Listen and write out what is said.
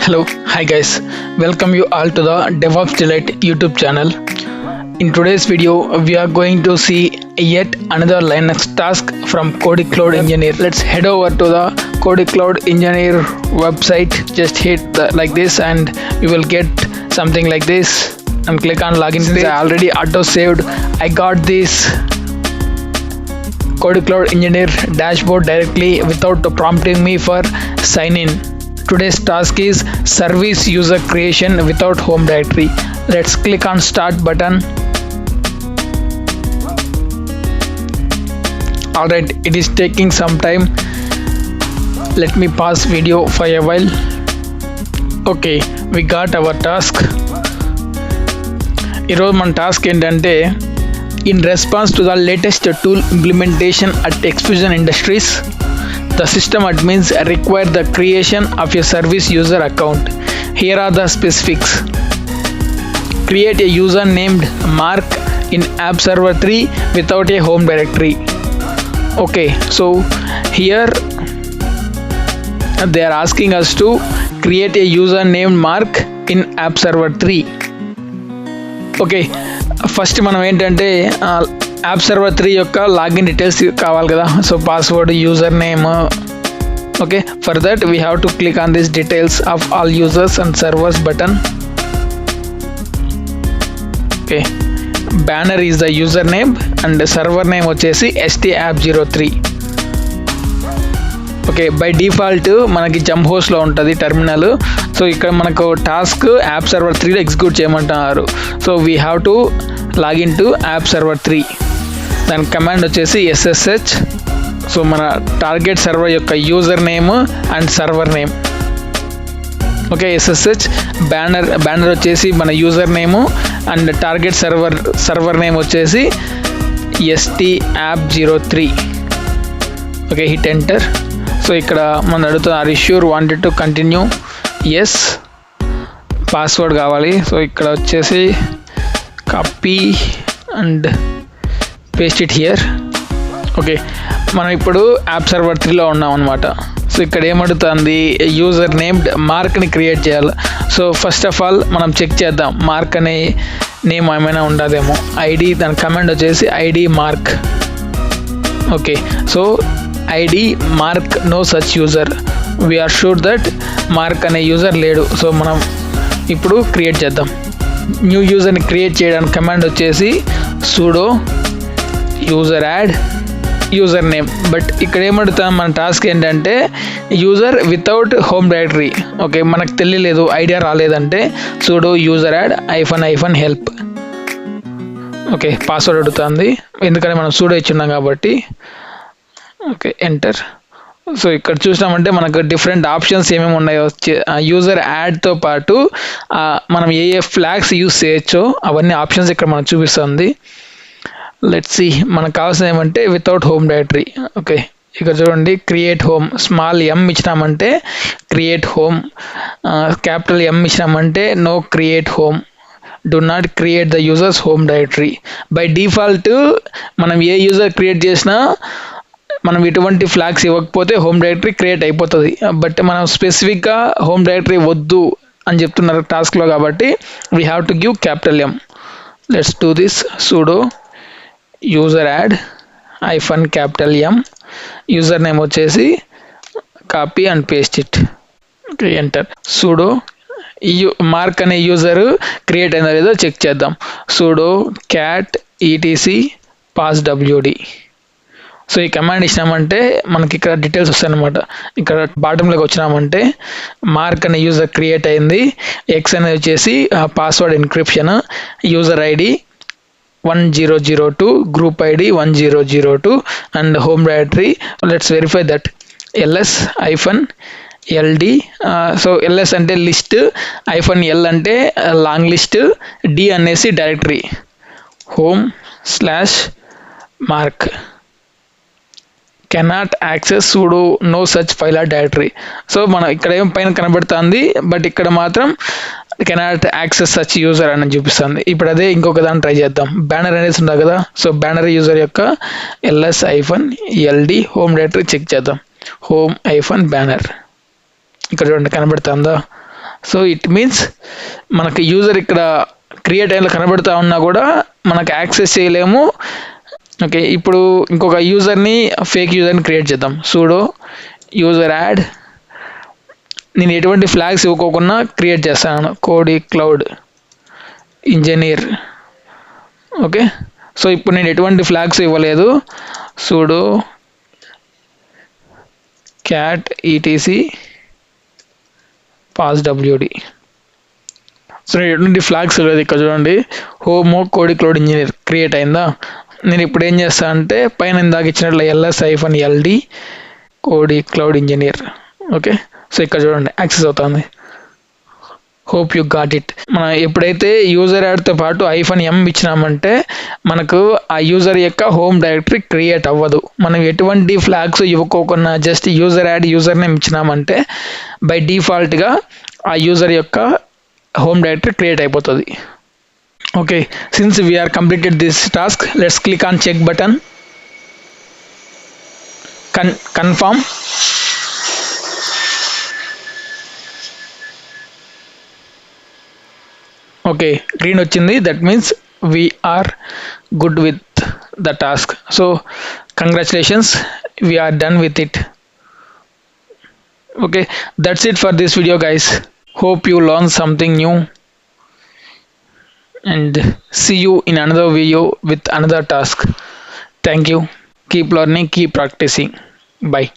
Hello, hi guys, welcome you all to the DevOps Delight YouTube channel. In today's video, we are going to see yet another Linux task from Kodi Cloud Engineer. Let's head over to the Kodi Cloud Engineer website. Just hit like this and you will get something like this and click on login. Since I already auto saved, I got this Kodi Cloud Engineer dashboard directly without prompting me for sign in. Today's task is service user creation without home directory. Let's click on start button. Alright, it is taking some time. Let me pause video for a while. Okay, we got our task. ఈరోజు మన task ఏంటంటే in response to the latest tool implementation at Exfusion Industries, the system admins require the creation of a service user account. Here are the specifics. Create a user named Mark in App Server 3 without a home directory. Okay, so here they are asking us to create a user named Mark in App Server 3. Okay, first మనం ఏంటంటే app server 3 యొక్క login details కావాలి కదా. So password, user name. Okay, for that we have to click on this details of all users and servers button. Okay, banner is the user name and server name వచ్చేసి stapp03. Okay, by default మనకి jump హోస్ట్లో ఉంటుంది terminal. So ఇక్కడ మనకు task app server 3లో execute చేయమంటున్నారు. So we have to login to app server 3. దాని command వచ్చేసి SSH. So మన target server యొక్క user name and server name. Okay, SSH banner వచ్చేసి మన user name and target server name వచ్చేసి stapp03. Okay, hit enter. So ఇక్కడ మనం అడుగుతుంది are you sure wanted to continue. Yes. Password కావాలి. So ఇక్కడ వచ్చేసి copy and paste it here. Okay, మనం ఇప్పుడు యాప్ సర్వర్ 3లో ఉన్నాం అనమాట. సో ఇక్కడ ఏమడుగుతుంది, యూజర్ నేమ్డ్ మార్క్ని క్రియేట్ చేయాలి. సో ఫస్ట్ ఆఫ్ ఆల్ మనం చెక్ చేద్దాం మార్క్ అనే నేమ్ ఏమైనా ఉండదేమో. ఐడి, దాని కమాండ్ వచ్చేసి ID Mark. Okay, so ID Mark no such user. We're sure that Mark అనే యూజర్ లేడు. సో మనం ఇప్పుడు క్రియేట్ చేద్దాం. న్యూ యూజర్ని క్రియేట్ చేయడానికి కమాండ్ వచ్చేసి sudo user add user name. But ఇక్కడ ఏమడుగుతాం, మన టాస్క్ ఏంటంటే user without home directory. Okay, మనకు తెలియలేదు, ఐడియా రాలేదంటే sudo user add --- help. Okay, password అడుగుతుంది ఎందుకంటే మనం sudo ఇచ్చున్నాం కాబట్టి. Okay, enter. సో ఇక్కడ చూసినామంటే మనకు డిఫరెంట్ ఆప్షన్స్ ఏమేమి ఉన్నాయో, యూజర్ యాడ్తో పాటు మనం ఏ ఫ్లాగ్స్ యూస్ చేయొచ్చో అవన్నీ ఆప్షన్స్ ఇక్కడ మనకు చూపిస్తుంది. లెట్స్ సీ, మనకు కావాల్సింది ఏమంటే వితౌట్ హోమ్ డైరెక్టరీ. ఓకే, ఇక్కడ చూడండి, క్రియేట్ హోమ్. స్మాల్ M ఇచ్చినామంటే క్రియేట్ హోమ్, క్యాపిటల్ M ఇచ్చినామంటే no create home. Do not create the user's home directory. By default మనం ఏ యూజర్ క్రియేట్ చేసినా మనం ఎటువంటి ఫ్లాగ్స్ ఇవ్వకపోతే హోమ్ డైరెక్టరీ క్రియేట్ అయిపోతుంది. బట్ మనం స్పెసిఫిక్గా హోమ్ డైరెక్టరీ వద్దు అని చెప్తున్నారు టాస్క్లో కాబట్టి we have to give capital M. Let's do this. sudo user add -M, user name వచ్చేసి copy and paste it. Okay, enter. sudo Mark అనే యూజర్ క్రియేట్ అయినా లేదో చెక్ చేద్దాం. sudo cat etc passwd. So ఈ command ఇచ్చినామంటే మనకి ఇక్కడ details వస్తాయన్నమాట. ఇక్కడ బాటంలోకి వచ్చినామంటే మార్క్ అనే యూజర్ క్రియేట్ అయింది, ఎక్స్ అనేది వచ్చేసి password encryption, user ID 1002, group ID 1002 and home directory. Let's verify that ls-ld. So ls అంటే లిస్ట్, -l అంటే లాంగ్ లిస్ట్, d అనేసి directory, home/mark. Cannot access sudo no such file or directory. So మనం ఇక్కడ ఏం పైన కనబడుతుంది, but ఇక్కడ మాత్రం కెనాట్ యాక్సెస్ సచ్ యూజర్ అని చూపిస్తుంది. ఇప్పుడు అదే ఇంకొక దాన్ని ట్రై చేద్దాం. బ్యానర్ అనేది ఉంటుంది కదా, సో బ్యానర్ యూజర్ యొక్క ls-ld హోమ్ డైరెక్టరీ చెక్ చేద్దాం. home-banner ఇక్కడ చూడండి కనబడుతుందా. సో ఇట్ మీన్స్ మనకి యూజర్ ఇక్కడ క్రియేట్ అయిన కనబడుతూ ఉన్నా కూడా మనకు యాక్సెస్ చేయలేము. ఓకే, ఇప్పుడు ఇంకొక యూజర్ని, ఫేక్ యూజర్ని క్రియేట్ చేద్దాం. Pseudo user add. నేను ఎటువంటి ఫ్లాగ్స్ ఇవ్వకోకుండా క్రియేట్ చేస్తాను. కోడి క్లౌడ్ ఇంజనీర్. ఓకే, సో ఇప్పుడు నేను ఎటువంటి ఫ్లాగ్స్ ఇవ్వలేదు. Sudo cat ETC passwd. So నేను ఎటువంటి ఫ్లాగ్స్ ఇవ్వలేదు. ఇక్కడ చూడండి, హోమో కోడి క్లౌడ్ ఇంజనీర్ క్రియేట్ అయిందా. నేను ఇప్పుడు ఏం చేస్తాను అంటే పైన ఇందాక ఇచ్చినట్లు LS-LD కోడి క్లౌడ్ ఇంజనీర్. ఓకే, సో ఇక్కడ చూడండి యాక్సెస్ అవుతుంది. Hope you got it. మనం ఎప్పుడైతే యూజర్ యాడ్తో పాటు -m ఇచ్చినామంటే మనకు ఆ యూజర్ యొక్క హోమ్ డైరెక్టరీ క్రియేట్ అవ్వదు. మనం ఎటువంటి ఫ్లాగ్స్ ఇవ్వకోకుండా just user add user name ఇచ్చినామంటే బై డిఫాల్ట్గా ఆ యూజర్ యొక్క హోమ్ డైరెక్టరీ క్రియేట్ అయిపోతుంది. Okay, since we are completed this task, let's click on check button, confirm. Okay, green వచ్చింది. That means we are good with the task. So congratulations, we are done with it. Okay, that's it for this video guys. Hope you learned something new and see you in another video with another task. Thank you. Keep learning, keep practicing. Bye.